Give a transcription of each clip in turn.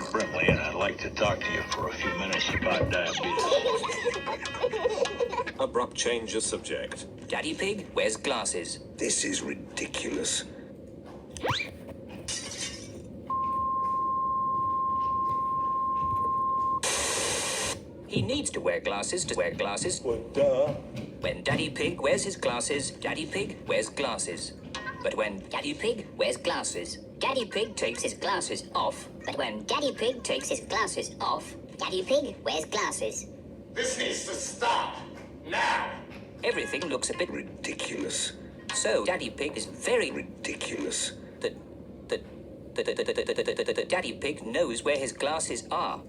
Brimley, and I'd like to talk to you for a few minutes about diabetes. Abrupt change of subject. Daddy Pig wears glasses. This is ridiculous. He needs to wear glasses to wear glasses. Well, duh. When Daddy Pig wears his glasses, Daddy Pig wears glasses. But when Daddy Pig wears glasses, Daddy Pig takes his glasses off. But when Daddy Pig takes his glasses off, Daddy Pig wears glasses. This needs to stop. Now! Everything looks a bit Ridiculous. so Daddy Pig is very Ridiculous. the Daddy Pig knows where his glasses are.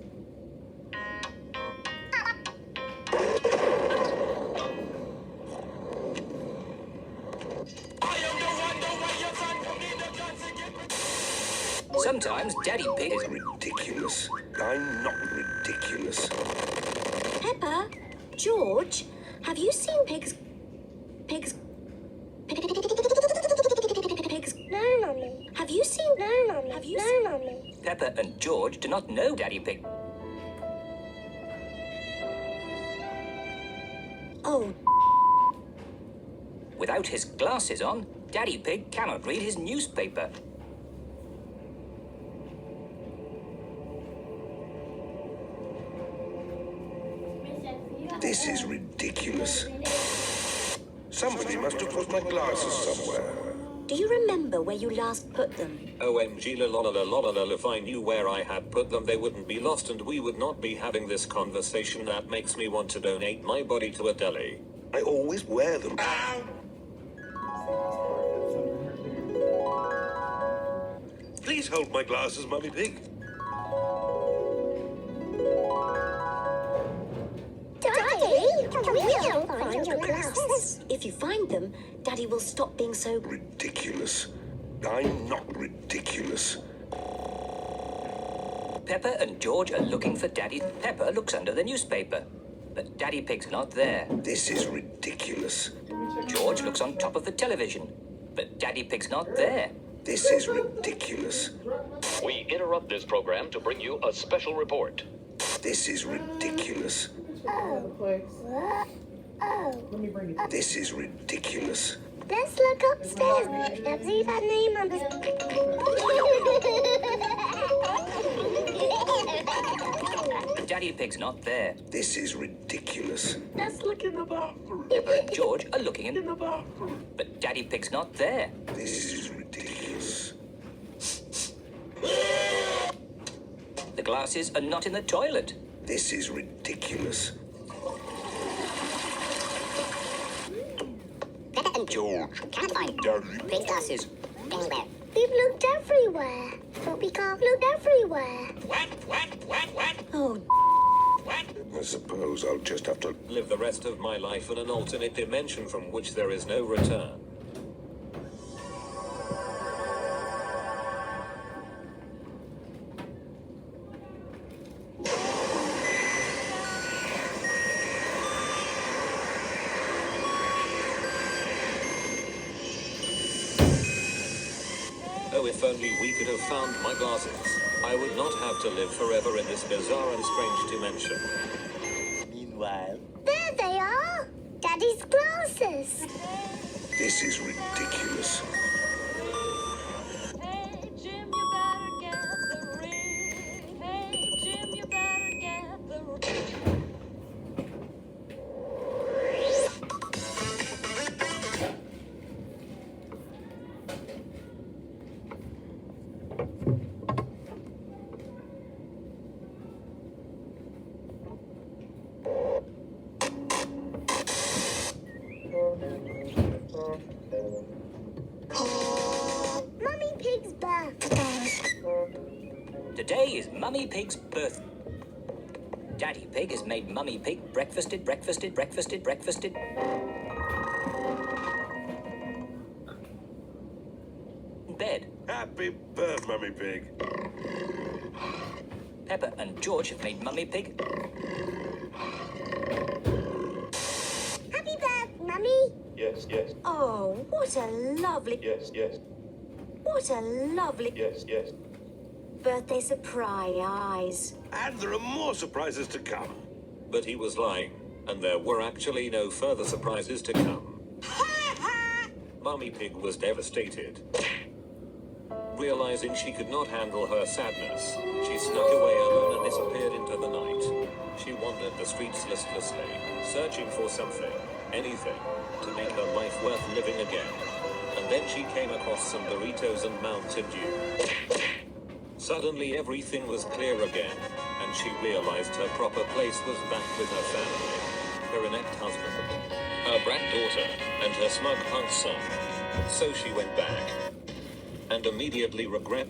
Sometimes Daddy Pig is Ridiculous. I'm not ridiculous. Peppa, George, have you seen pigs? Pigs. No, Mummy. Have you seen? No, Mummy. Have you seen? Mummy. Peppa and George do not know Daddy Pig. Oh, Without his glasses on, Daddy Pig cannot read his newspaper. This is ridiculous. Somebody must have put my glasses somewhere. do you remember where you last put them? OMG la la la la la la, if I knew where I had put them they wouldn't be lost and we would not be having this conversation. That makes me want to donate my body to a deli. I always wear them. Please hold my glasses, Mummy Pig. Daddy, can we help find your glasses? If you find them, Daddy will stop being so. Ridiculous. I'm not ridiculous. Peppa and George are looking for Daddy. Peppa looks under the newspaper, but Daddy Pig's not there. This is ridiculous. George looks on top of the television, but Daddy Pig's not there. This is ridiculous. We interrupt this program to bring you a special report. This is ridiculous. This is ridiculous. Let's look upstairs and see that name on the... Daddy Pig's not there. This is ridiculous. Let's look in the bathroom. Peppa and George are looking In in, the bathroom. but Daddy Pig's not there. This is ridiculous. The glasses are not in the toilet. This is ridiculous. Peppa and George can't find Pig's glasses anywhere. We've looked everywhere, but we can't look everywhere. What? Oh, I suppose I'll just have to... Live the rest of my life in an alternate dimension from which there is no return. Oh, if only we could have found my glasses. I would not have to live forever in this bizarre and strange dimension. Meanwhile... There they are! Daddy's glasses! This is ridiculous. Hey Jim, you better get the ring. Hey Jim, you better get the ring. Mummy Pig's birthday. Today is Mummy Pig's birth. Daddy Pig has made Mummy Pig breakfasted. In bed. Happy birthday, Mummy Pig. Peppa and George have made Mummy Pig. Happy birthday, Mummy. Yes. oh, what a lovely. Yes. What a lovely. Yes. birthday surprise. And there are more surprises to come. But he was lying, and there were actually no further surprises to come. Mummy Pig was devastated. Realizing she could not handle her sadness, she snuck away alone and disappeared into the night. She wandered the streets listlessly, searching for something, anything, to make her life worth living again. And then she came across some burritos and Mountain Dew. Suddenly everything was clear again, and she realized her proper place was back with her family, her inept husband, her brat daughter, and her smug punk son. So she went back, and immediately regret